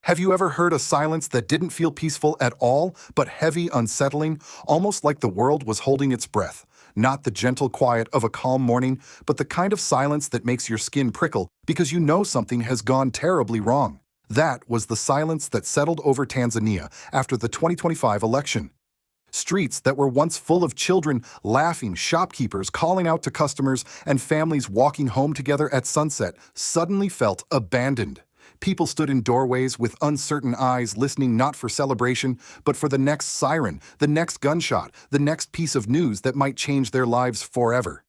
Have you ever heard a silence that didn't feel peaceful at all, but heavy, unsettling, almost like the world was holding its breath? Not the gentle quiet of a calm morning, but the kind of silence that makes your skin prickle because you know something has gone terribly wrong. That was the silence that settled over Tanzania after the 2025 election. Streets that were once full of children laughing, shopkeepers calling out to customers, and families walking home together at sunset suddenly felt abandoned. People stood in doorways with uncertain eyes, listening not for celebration, but for the next siren, the next gunshot, the next piece of news that might change their lives forever.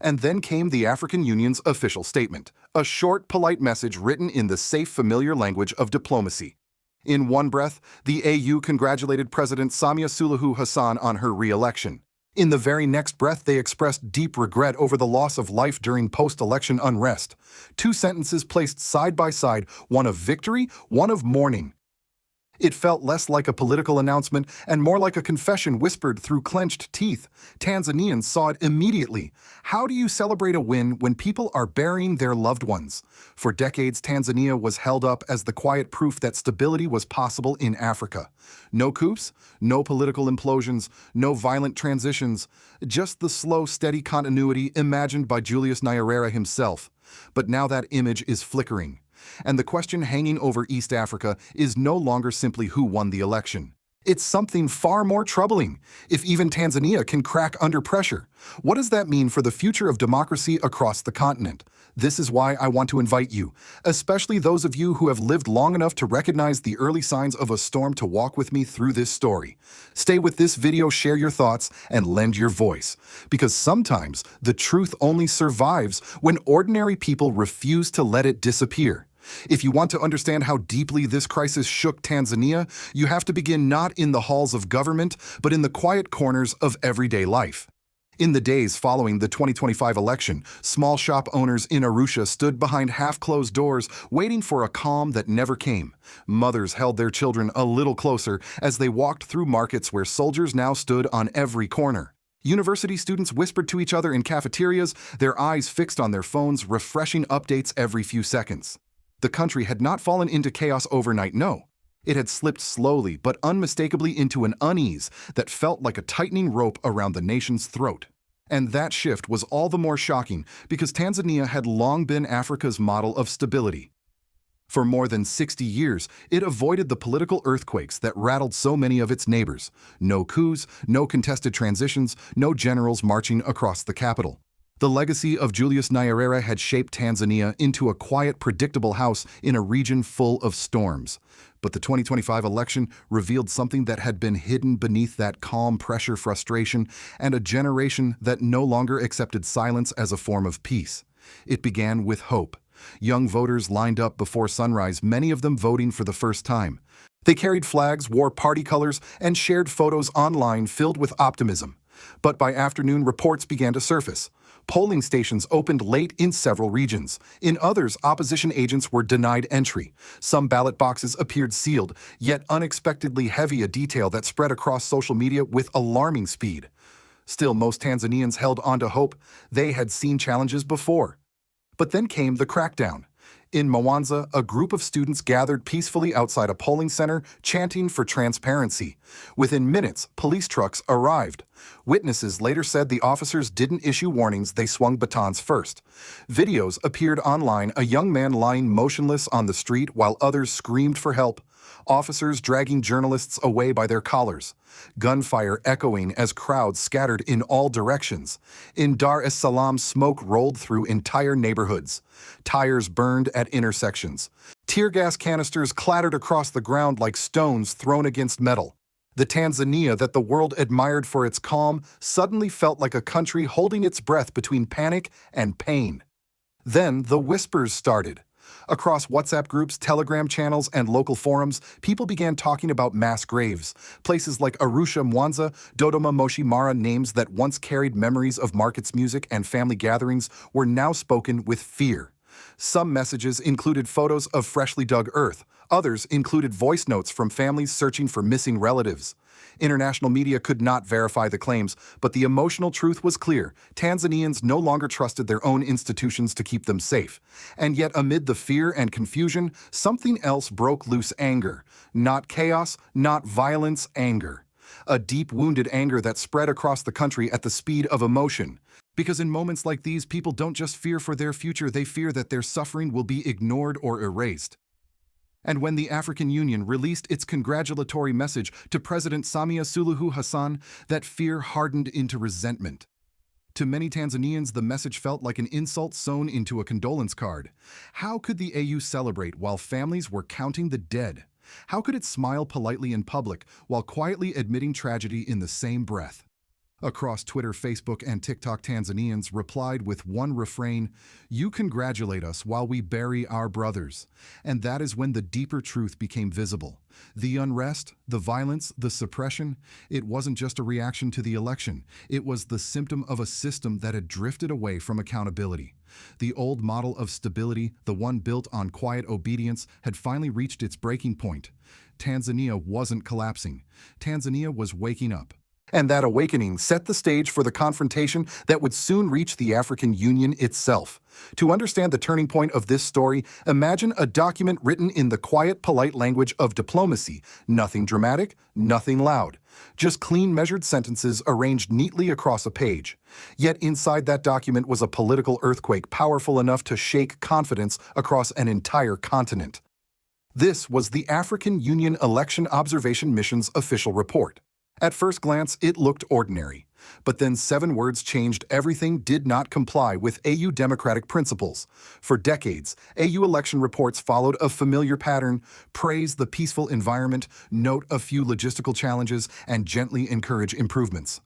And then came the African Union's official statement, a short, polite message written in the safe, familiar language of diplomacy. In one breath, the AU congratulated President Samia Suluhu Hassan on her re-election. In the very next breath, they expressed deep regret over the loss of life during post-election unrest. Two sentences placed side by side, one of victory, one of mourning. It felt less like a political announcement and more like a confession whispered through clenched teeth. Tanzanians saw it immediately. How do you celebrate a win when people are burying their loved ones? For decades, Tanzania was held up as the quiet proof that stability was possible in Africa. No coups, no political implosions, no violent transitions, just the slow, steady continuity imagined by Julius Nyerere himself. But now that image is flickering. And the question hanging over East Africa is no longer simply who won the election. It's something far more troubling. If even Tanzania can crack under pressure, what does that mean for the future of democracy across the continent? This is why I want to invite you, especially those of you who have lived long enough to recognize the early signs of a storm, to walk with me through this story. Stay with this video, share your thoughts, and lend your voice. Because sometimes the truth only survives when ordinary people refuse to let it disappear. If you want to understand how deeply this crisis shook Tanzania, you have to begin not in the halls of government, but in the quiet corners of everyday life. In the days following the 2025 election, small shop owners in Arusha stood behind half-closed doors, waiting for a calm that never came. Mothers held their children a little closer as they walked through markets where soldiers now stood on every corner. University students whispered to each other in cafeterias, their eyes fixed on their phones, refreshing updates every few seconds. The country had not fallen into chaos overnight, no. It had slipped slowly but unmistakably into an unease that felt like a tightening rope around the nation's throat. And that shift was all the more shocking because Tanzania had long been Africa's model of stability. For more than 60 years, it avoided the political earthquakes that rattled so many of its neighbors. No coups, no contested transitions, no generals marching across the capital. The legacy of Julius Nyerere had shaped Tanzania into a quiet, predictable house in a region full of storms. But the 2025 election revealed something that had been hidden beneath that calm pressure, frustration, and a generation that no longer accepted silence as a form of peace. It began with hope. Young voters lined up before sunrise, many of them voting for the first time. They carried flags, wore party colors, and shared photos online filled with optimism. But by afternoon, reports began to surface. Polling stations opened late in several regions. In others, opposition agents were denied entry. Some ballot boxes appeared sealed, yet unexpectedly heavy, a detail that spread across social media with alarming speed. Still, most Tanzanians held on to hope. They had seen challenges before. But then came the crackdown. In Mwanza, a group of students gathered peacefully outside a polling center, chanting for transparency. Within minutes, police trucks arrived. Witnesses later said the officers didn't issue warnings, they swung batons first. Videos appeared online, a young man lying motionless on the street while others screamed for help. Officers dragging journalists away by their collars. Gunfire echoing as crowds scattered in all directions. In Dar es Salaam, smoke rolled through entire neighborhoods. Tires burned at intersections. Tear gas canisters clattered across the ground like stones thrown against metal. The Tanzania that the world admired for its calm suddenly felt like a country holding its breath between panic and pain. Then the whispers started. Across WhatsApp groups, Telegram channels, and local forums, people began talking about mass graves. Places like Arusha, Mwanza, Dodoma, Moshi Mara, names that once carried memories of markets, music, and family gatherings, were now spoken with fear. Some messages included photos of freshly dug earth, Others included voice notes from families searching for missing relatives. International media could not verify the claims, but the emotional truth was clear. Tanzanians no longer trusted their own institutions to keep them safe. And yet, amid the fear and confusion, something else broke loose: anger. Not chaos, not violence, anger. A deep, wounded anger that spread across the country at the speed of emotion. Because in moments like these, people don't just fear for their future, they fear that their suffering will be ignored or erased. And when the African Union released its congratulatory message to President Samia Suluhu Hassan, that fear hardened into resentment. To many Tanzanians, the message felt like an insult sewn into a condolence card. How could the AU celebrate while families were counting the dead? How could it smile politely in public while quietly admitting tragedy in the same breath? Across Twitter, Facebook, and TikTok, Tanzanians replied with one refrain: "You congratulate us while we bury our brothers." And that is when the deeper truth became visible. The unrest, the violence, the suppression, it wasn't just a reaction to the election. It was the symptom of a system that had drifted away from accountability. The old model of stability, the one built on quiet obedience, had finally reached its breaking point. Tanzania wasn't collapsing. Tanzania was waking up. And that awakening set the stage for the confrontation that would soon reach the African Union itself. To understand the turning point of this story, imagine a document written in the quiet, polite language of diplomacy. Nothing dramatic, nothing loud. Just clean, measured sentences arranged neatly across a page. Yet inside that document was a political earthquake powerful enough to shake confidence across an entire continent. This was the African Union Election Observation Mission's official report. At first glance, it looked ordinary. But then 7 words changed everything: did not comply with AU democratic principles. For decades, AU election reports followed a familiar pattern: praise the peaceful environment, note a few logistical challenges, and gently encourage improvements.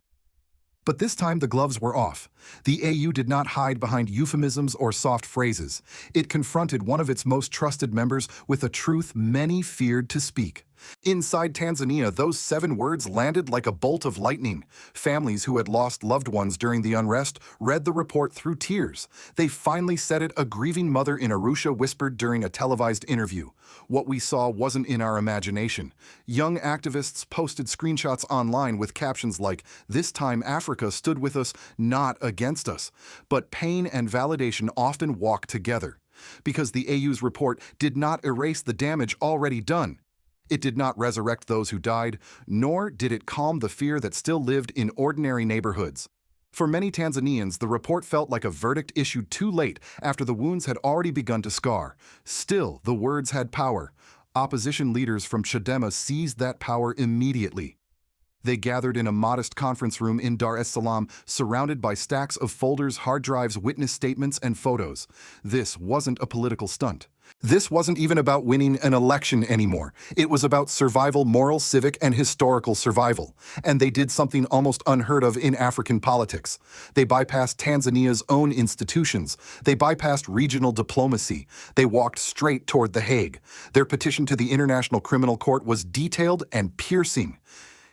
But this time the gloves were off. The AU did not hide behind euphemisms or soft phrases. It confronted one of its most trusted members with a truth many feared to speak. Inside Tanzania, those 7 words landed like a bolt of lightning. Families who had lost loved ones during the unrest read the report through tears. They finally said it. A grieving mother in Arusha whispered during a televised interview, "What we saw wasn't in our imagination." Young activists posted screenshots online with captions like, "This time Africa stood with us, not against us." But pain and validation often walk together. Because the AU's report did not erase the damage already done. It did not resurrect those who died, nor did it calm the fear that still lived in ordinary neighborhoods. For many Tanzanians, the report felt like a verdict issued too late, after the wounds had already begun to scar. Still, the words had power. Opposition leaders from CHADEMA seized that power immediately. They gathered in a modest conference room in Dar es Salaam, surrounded by stacks of folders, hard drives, witness statements, and photos. This wasn't a political stunt. This wasn't even about winning an election anymore. It was about survival, moral, civic, and historical survival. And they did something almost unheard of in African politics. They bypassed Tanzania's own institutions. They bypassed regional diplomacy. They walked straight toward The Hague. Their petition to the International Criminal Court was detailed and piercing.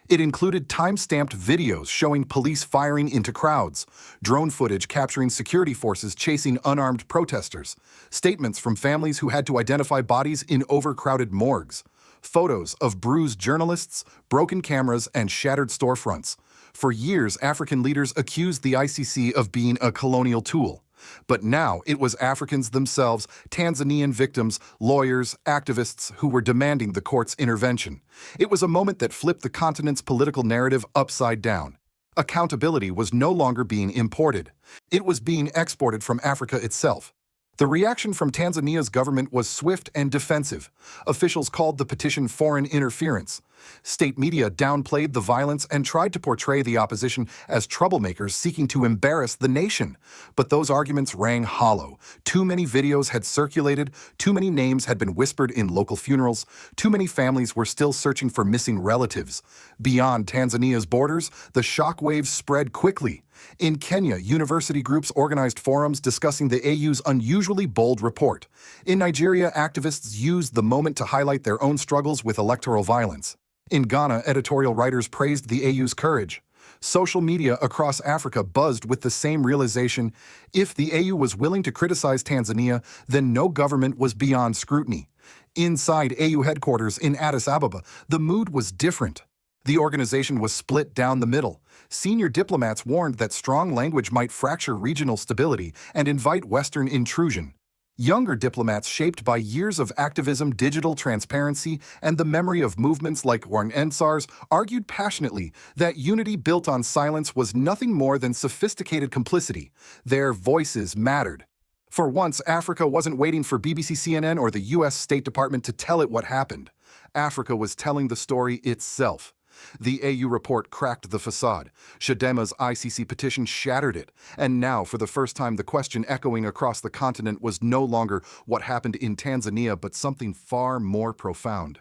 It included time-stamped videos showing police firing into crowds, drone footage capturing security forces chasing unarmed protesters, statements from families who had to identify bodies in overcrowded morgues, photos of bruised journalists, broken cameras, and shattered storefronts. For years, African leaders accused the ICC of being a colonial tool. But now it was Africans themselves, Tanzanian victims, lawyers, activists who were demanding the court's intervention. It was a moment that flipped the continent's political narrative upside down. Accountability was no longer being imported. It was being exported from Africa itself. The reaction from Tanzania's government was swift and defensive. Officials called the petition foreign interference. State media downplayed the violence and tried to portray the opposition as troublemakers seeking to embarrass the nation. But those arguments rang hollow. Too many videos had circulated, too many names had been whispered in local funerals, too many families were still searching for missing relatives. Beyond Tanzania's borders, the shockwaves spread quickly. In Kenya, university groups organized forums discussing the AU's unusually bold report. In Nigeria, activists used the moment to highlight their own struggles with electoral violence. In Ghana, editorial writers praised the AU's courage. Social media across Africa buzzed with the same realization: if the AU was willing to criticize Tanzania, then no government was beyond scrutiny. Inside AU headquarters in Addis Ababa, the mood was different. The organization was split down the middle. Senior diplomats warned that strong language might fracture regional stability and invite Western intrusion. Younger diplomats, shaped by years of activism, digital transparency, and the memory of movements like Warren Ensar's, argued passionately that unity built on silence was nothing more than sophisticated complicity. Their voices mattered. For once, Africa wasn't waiting for BBC, CNN, or the US State Department to tell it what happened. Africa was telling the story itself. The AU report cracked the facade. CHADEMA's ICC petition shattered it. And now, for the first time, the question echoing across the continent was no longer what happened in Tanzania, but something far more profound.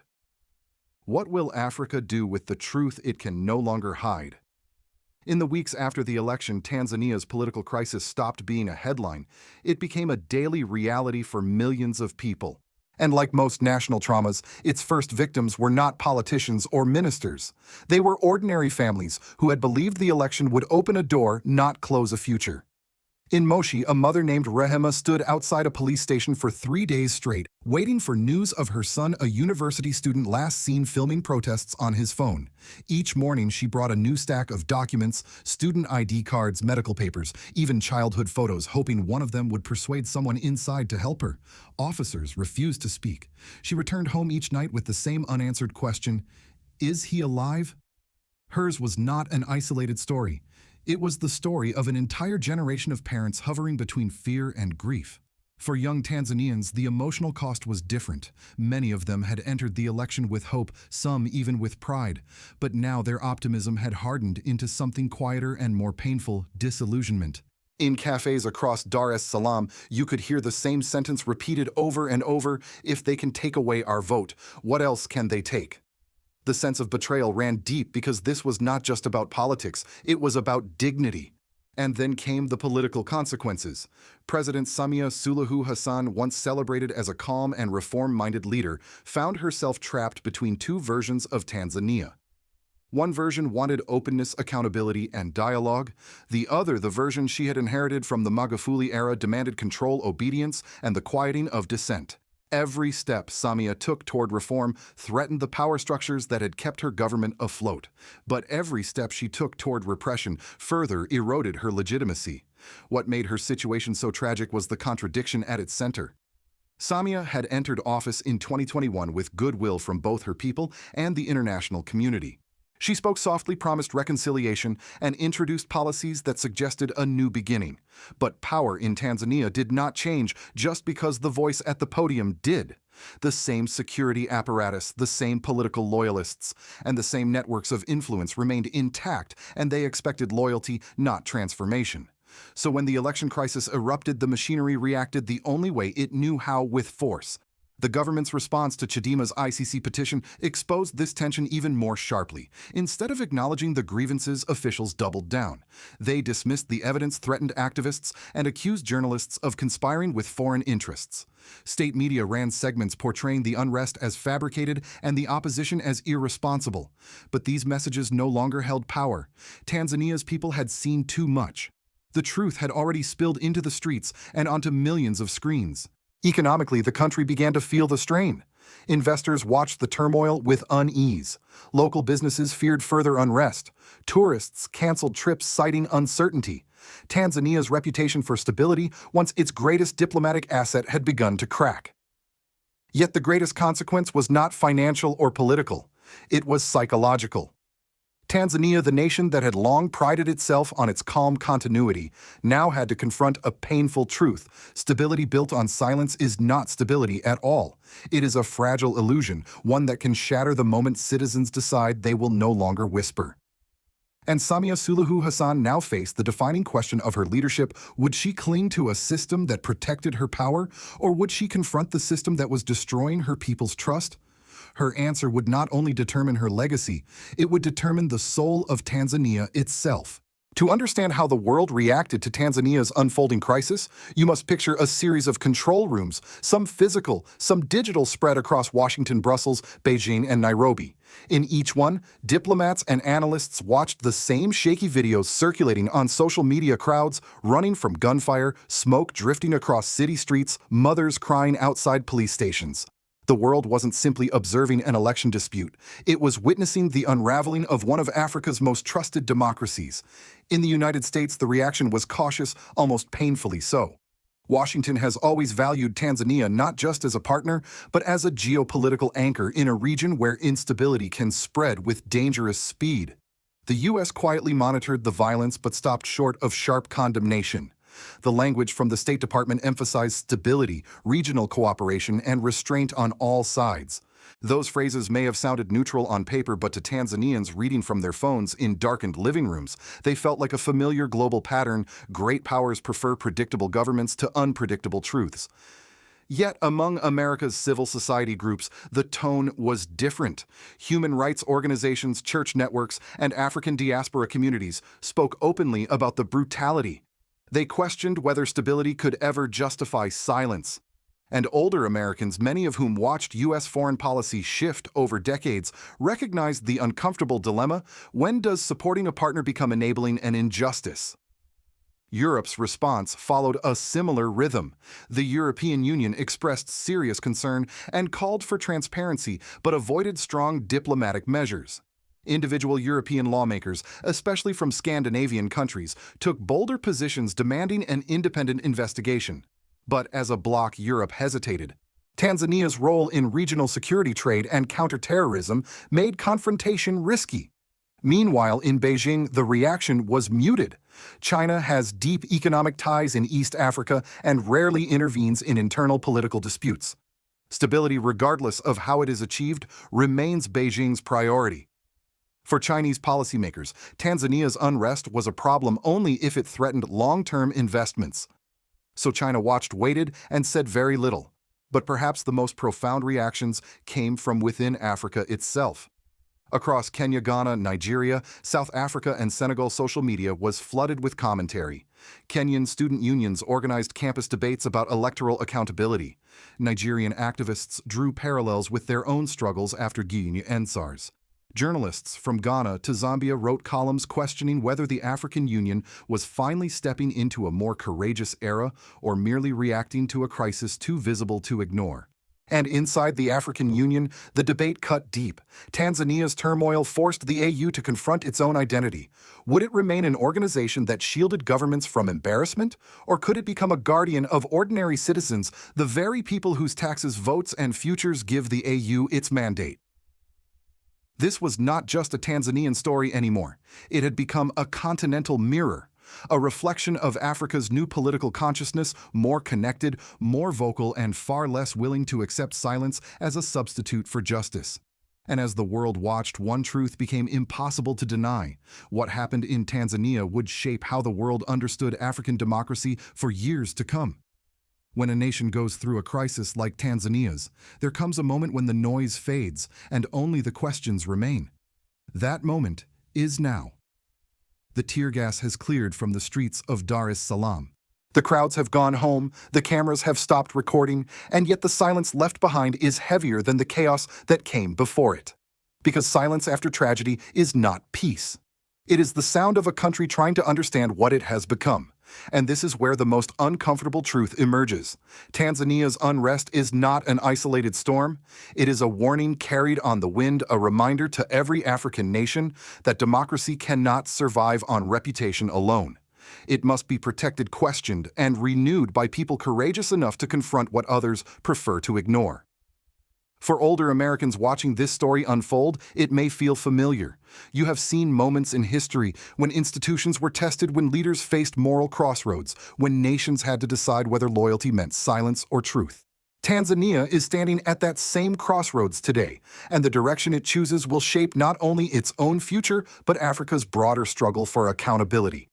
What will Africa do with the truth it can no longer hide? In the weeks after the election, Tanzania's political crisis stopped being a headline. It became a daily reality for millions of people. And like most national traumas, its first victims were not politicians or ministers. They were ordinary families who had believed the election would open a door, not close a future. In Moshi, a mother named Rehema stood outside a police station for 3 days straight, waiting for news of her son, a university student last seen filming protests on his phone. Each morning, she brought a new stack of documents, student ID cards, medical papers, even childhood photos, hoping one of them would persuade someone inside to help her. Officers refused to speak. She returned home each night with the same unanswered question: is he alive? Hers was not an isolated story. It was the story of an entire generation of parents hovering between fear and grief. For young Tanzanians, the emotional cost was different. Many of them had entered the election with hope, some even with pride. But now their optimism had hardened into something quieter and more painful: disillusionment. In cafes across Dar es Salaam, you could hear the same sentence repeated over and over: if they can take away our vote, what else can they take? The sense of betrayal ran deep because this was not just about politics, it was about dignity. And then came the political consequences. President Samia Suluhu Hassan, once celebrated as a calm and reform-minded leader, found herself trapped between two versions of Tanzania. One version wanted openness, accountability, and dialogue. The other, the version she had inherited from the Magufuli era, demanded control, obedience, and the quieting of dissent. Every step Samia took toward reform threatened the power structures that had kept her government afloat. But every step she took toward repression further eroded her legitimacy. What made her situation so tragic was the contradiction at its center. Samia had entered office in 2021 with goodwill from both her people and the international community. She spoke softly, promised reconciliation, and introduced policies that suggested a new beginning. But power in Tanzania did not change just because the voice at the podium did. The same security apparatus, the same political loyalists, and the same networks of influence remained intact, and they expected loyalty, not transformation. So when the election crisis erupted, the machinery reacted the only way it knew how: with force. The government's response to CHADEMA's ICC petition exposed this tension even more sharply. Instead of acknowledging the grievances, officials doubled down. They dismissed the evidence, threatened activists, and accused journalists of conspiring with foreign interests. State media ran segments portraying the unrest as fabricated and the opposition as irresponsible. But these messages no longer held power. Tanzania's people had seen too much. The truth had already spilled into the streets and onto millions of screens. Economically, the country began to feel the strain. Investors watched the turmoil with unease. Local businesses feared further unrest. Tourists canceled trips citing uncertainty. Tanzania's reputation for stability, once its greatest diplomatic asset, had begun to crack. Yet the greatest consequence was not financial or political. It was psychological. Tanzania, the nation that had long prided itself on its calm continuity, now had to confront a painful truth. Stability built on silence is not stability at all. It is a fragile illusion, one that can shatter the moment citizens decide they will no longer whisper. And Samia Suluhu Hassan now faced the defining question of her leadership: would she cling to a system that protected her power, or would she confront the system that was destroying her people's trust? Her answer would not only determine her legacy, it would determine the soul of Tanzania itself. To understand how the world reacted to Tanzania's unfolding crisis, you must picture a series of control rooms, some physical, some digital, spread across Washington, Brussels, Beijing, and Nairobi. In each one, diplomats and analysts watched the same shaky videos circulating on social media, crowds running from gunfire, smoke drifting across city streets, mothers crying outside police stations. The world wasn't simply observing an election dispute. It was witnessing the unraveling of one of Africa's most trusted democracies. In the United States, the reaction was cautious, almost painfully so. Washington has always valued Tanzania not just as a partner, but as a geopolitical anchor in a region where instability can spread with dangerous speed. The U.S. quietly monitored the violence but stopped short of sharp condemnation. The language from the State Department emphasized stability, regional cooperation, and restraint on all sides. Those phrases may have sounded neutral on paper, but to Tanzanians reading from their phones in darkened living rooms, they felt like a familiar global pattern: great powers prefer predictable governments to unpredictable truths. Yet among America's civil society groups, the tone was different. Human rights organizations, church networks, and African diaspora communities spoke openly about the brutality. They questioned whether stability could ever justify silence. And older Americans, many of whom watched U.S. foreign policy shift over decades, recognized the uncomfortable dilemma: when does supporting a partner become enabling an injustice? Europe's response followed a similar rhythm. The European Union expressed serious concern and called for transparency, but avoided strong diplomatic measures. Individual European lawmakers, especially from Scandinavian countries, took bolder positions demanding an independent investigation. But as a bloc, Europe hesitated. Tanzania's role in regional security, trade, and counterterrorism made confrontation risky. Meanwhile, in Beijing, the reaction was muted. China has deep economic ties in East Africa and rarely intervenes in internal political disputes. Stability, regardless of how it is achieved, remains Beijing's priority. For Chinese policymakers, Tanzania's unrest was a problem only if it threatened long-term investments. So China watched, waited, and said very little. But perhaps the most profound reactions came from within Africa itself. Across Kenya, Ghana, Nigeria, South Africa, and Senegal, social media was flooded with commentary. Kenyan student unions organized campus debates about electoral accountability. Nigerian activists drew parallels with their own struggles after Guinea and SARS. Journalists from Ghana to Zambia wrote columns questioning whether the African Union was finally stepping into a more courageous era or merely reacting to a crisis too visible to ignore. And inside the African Union, the debate cut deep. Tanzania's turmoil forced the AU to confront its own identity. Would it remain an organization that shielded governments from embarrassment, or could it become a guardian of ordinary citizens, the very people whose taxes, votes, and futures give the AU its mandate? This was not just a Tanzanian story anymore. It had become a continental mirror, a reflection of Africa's new political consciousness: more connected, more vocal, and far less willing to accept silence as a substitute for justice. And as the world watched, one truth became impossible to deny: what happened in Tanzania would shape how the world understood African democracy for years to come. When a nation goes through a crisis like Tanzania's, there comes a moment when the noise fades and only the questions remain. That moment is now. The tear gas has cleared from the streets of Dar es Salaam. The crowds have gone home, the cameras have stopped recording, and yet the silence left behind is heavier than the chaos that came before it. Because silence after tragedy is not peace. It is the sound of a country trying to understand what it has become. And this is where the most uncomfortable truth emerges. Tanzania's unrest is not an isolated storm. It is a warning carried on the wind, a reminder to every African nation that democracy cannot survive on reputation alone. It must be protected, questioned, and renewed by people courageous enough to confront what others prefer to ignore. For older Americans watching this story unfold, it may feel familiar. You have seen moments in history when institutions were tested, when leaders faced moral crossroads, when nations had to decide whether loyalty meant silence or truth. Tanzania is standing at that same crossroads today, and the direction it chooses will shape not only its own future, but Africa's broader struggle for accountability.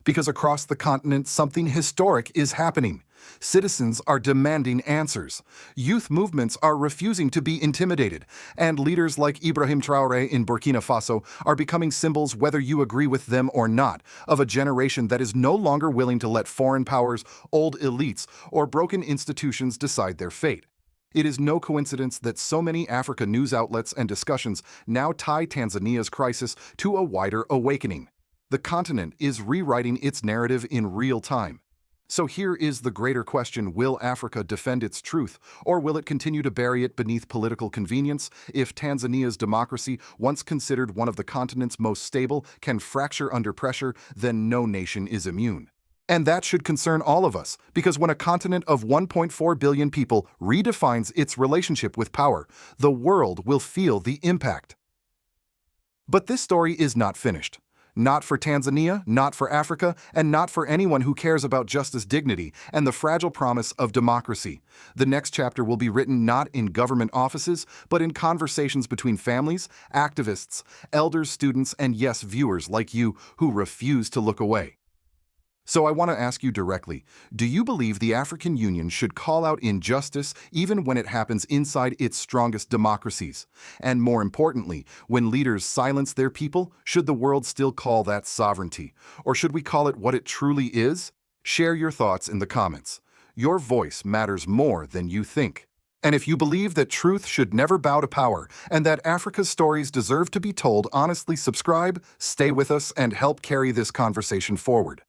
Because across the continent, something historic is happening. Citizens are demanding answers. Youth movements are refusing to be intimidated. And leaders like Ibrahim Traoré in Burkina Faso are becoming symbols, whether you agree with them or not, of a generation that is no longer willing to let foreign powers, old elites, or broken institutions decide their fate. It is no coincidence that so many Africa news outlets and discussions now tie Tanzania's crisis to a wider awakening. The continent is rewriting its narrative in real time. So here is the greater question: will Africa defend its truth, or will it continue to bury it beneath political convenience? If Tanzania's democracy, once considered one of the continent's most stable, can fracture under pressure, then no nation is immune. And that should concern all of us, because when a continent of 1.4 billion people redefines its relationship with power, the world will feel the impact. But this story is not finished. Not for Tanzania, not for Africa, and not for anyone who cares about justice, dignity, and the fragile promise of democracy. The next chapter will be written not in government offices, but in conversations between families, activists, elders, students, and yes, viewers like you who refuse to look away. So I want to ask you directly, do you believe the African Union should call out injustice even when it happens inside its strongest democracies? And more importantly, when leaders silence their people, should the world still call that sovereignty? Or should we call it what it truly is? Share your thoughts in the comments. Your voice matters more than you think. And if you believe that truth should never bow to power and that Africa's stories deserve to be told honestly, subscribe, stay with us, and help carry this conversation forward.